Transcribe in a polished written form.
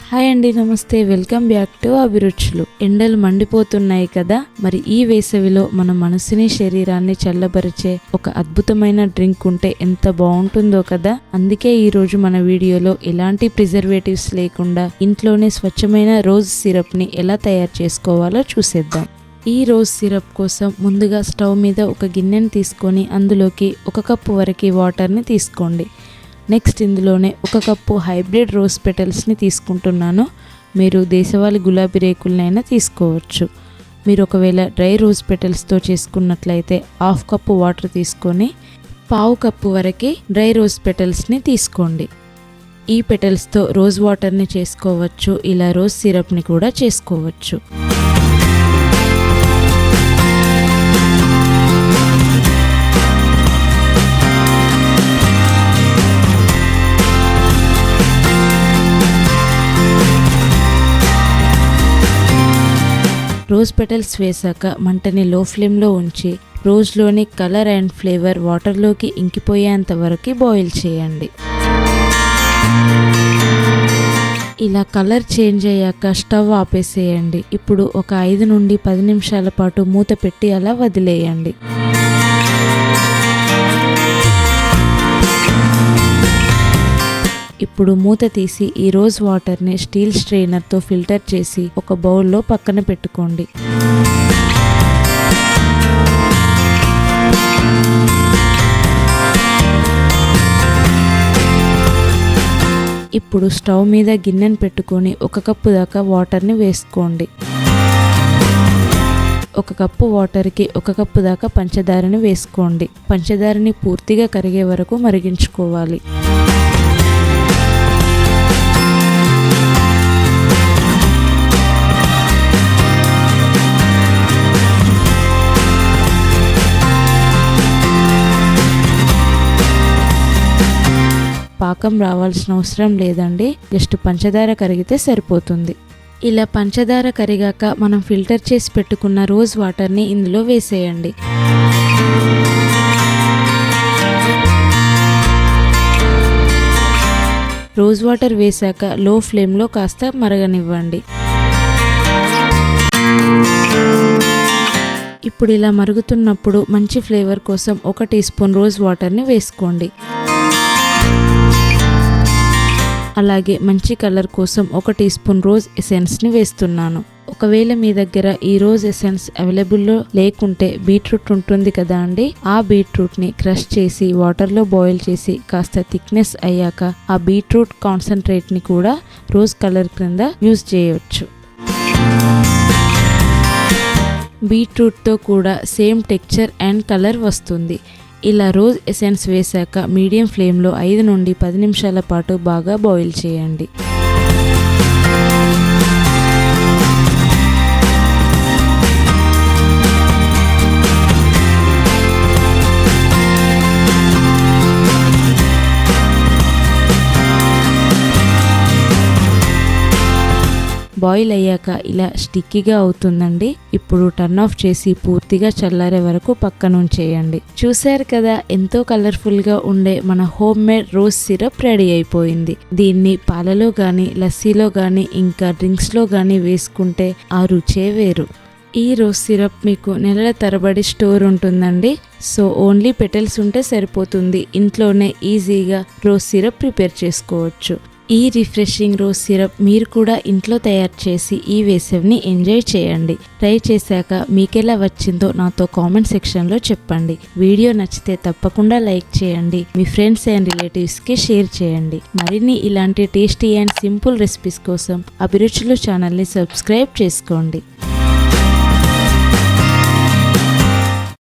Hi అండి, నమస్తే. Welcome back to అభిరుచులు. ఎండలు మండిపోతున్నాయి కదా, మరి ఈ వేసవిలో మన మనసుని శరీరాన్ని చల్లబరిచే ఒక అద్భుతమైన డ్రింక్ ఉంటే ఎంత బాగుంటుందో కదా. అందుకే ఈ రోజు మన వీడియోలో ఎలాంటి ప్రిజర్వేటివ్స్ లేకుండా ఇంట్లోనే స్వచ్ఛమైన రోజ్ సిరప్ ని ఎలా తయారు చేసుకోవాలో చూసేద్దాం. ఈ రోజ్ సిరప్ కోసం ముందుగా స్టవ్ మీద ఒక గిన్నెని తీసుకొని అందులోకి 1 కప్పు వరకు వాటర్ని తీసుకోండి. నెక్స్ట్ ఇందులోనే 1 కప్పు హైబ్రిడ్ రోజ్ పెటల్స్ని తీసుకుంటున్నాను. మీరు దేశవాళీ గులాబీ రేకులనైనా తీసుకోవచ్చు. మీరు ఒకవేళ డ్రై రోజ్ పెటల్స్తో చేసుకున్నట్లయితే 1/2 కప్పు వాటర్ తీసుకొని 1/4 కప్పు వరకు డ్రై రోజ్ పెటల్స్ని తీసుకోండి. ఈ పెటల్స్తో రోజ్ వాటర్ని చేసుకోవచ్చు, ఇలా రోజ్ సిరప్ని కూడా చేసుకోవచ్చు. రోజ్ పెటల్స్ వేసాక మంటని లో ఫ్లేమ్లో ఉంచి రోజ్లోని కలర్ అండ్ ఫ్లేవర్ వాటర్లోకి ఇంకిపోయేంత వరకు బాయిల్ చేయండి. ఇలా కలర్ చేంజ్ అయ్యాక స్టవ్ ఆపేసేయండి. ఇప్పుడు ఒక 5 నుండి 10 నిమిషాల పాటు మూత పెట్టి అలా వదిలేయండి. ఇప్పుడు మూత తీసి ఈ రోజ్ వాటర్ని స్టీల్ స్ట్రెయినర్తో ఫిల్టర్ చేసి ఒక బౌల్లో పక్కన పెట్టుకోండి. ఇప్పుడు స్టవ్ మీద గిన్నెను పెట్టుకొని 1 కప్పు దాకా వాటర్ని వేసుకోండి. 1 కప్పు వాటర్కి 1 కప్పు దాకా పంచదారని వేసుకోండి. పంచదారని పూర్తిగా కరిగే వరకు మరిగించుకోవాలి. పాకం రావాల్సిన అవసరం లేదండి, జస్ట్ పంచదార కరిగితే సరిపోతుంది. ఇలా పంచదార కరిగాక మనం ఫిల్టర్ చేసి పెట్టుకున్న రోజ్ వాటర్ని ఇందులో వేసేయండి. రోజ్ వాటర్ వేసాక లో ఫ్లేమ్లో కాస్త మరగనివ్వండి. ఇప్పుడు ఇలా మరుగుతున్నప్పుడు మంచి ఫ్లేవర్ కోసం 1 టీ స్పూన్ రోజ్ వాటర్ని వేసుకోండి. అలాగే మంచి కలర్ కోసం 1 టీ స్పూన్ రోజ్ ఎసెన్స్ని వేస్తున్నాను. ఒకవేళ మీ దగ్గర ఈ రోజ్ ఎసెన్స్ అవైలబుల్లో లేకుంటే బీట్రూట్ ఉంటుంది కదా అండి, ఆ బీట్రూట్ని క్రష్ చేసి వాటర్లో బాయిల్ చేసి కాస్త థిక్నెస్ అయ్యాక ఆ బీట్రూట్ కాన్సన్ట్రేట్ని కూడా రోజ్ కలర్ క్రింద యూజ్ చేయవచ్చు. బీట్రూట్తో కూడా సేమ్ టెక్స్చర్ అండ్ కలర్ వస్తుంది. ఇలా రోజ్ ఎసెన్స్ వేసాక మీడియం ఫ్లేమ్లో 5 నుండి 10 నిమిషాల పాటు బాగా బాయిల్ చేయండి. బాయిల్ అయ్యాక ఇలా స్టిక్కీగా అవుతుందండి. ఇప్పుడు టర్న్ ఆఫ్ చేసి పూర్తిగా చల్లారే వరకు పక్కన ఉంచేయండి. చూశారు కదా, ఎంతో కలర్ఫుల్గా ఉండే మన home made rose syrup ready అయిపోయింది. దీన్ని పాలలో కానీ లస్సీలో కానీ ఇంకా డ్రింక్స్లో కానీ వేసుకుంటే ఆ రుచే వేరు. ఈ రోజ్ సిరప్ మీకు నెలల తరబడి స్టోర్ ఉంటుందండి. సో ఓన్లీ పెటల్స్ ఉంటే సరిపోతుంది. ఇంట్లోనే ఈజీగా రోజ్ సిరప్ ప్రిపేర్ చేసుకోవచ్చు. ఈ రిఫ్రెషింగ్ రోజ్ సిరప్ మీరు కూడా ఇంట్లో తయారు చేసి ఈ వేసవిని ఎంజాయ్ చేయండి. ట్రై చేశాక మీకెలా వచ్చిందో నాతో కామెంట్ సెక్షన్లో చెప్పండి. వీడియో నచ్చితే తప్పకుండా లైక్ చేయండి, మీ ఫ్రెండ్స్ అండ్ రిలేటివ్స్కి షేర్ చేయండి. మరిన్ని ఇలాంటి టేస్టీ అండ్ సింపుల్ రెసిపీస్ కోసం అభిరుచులు ఛానల్ని సబ్స్క్రైబ్ చేసుకోండి.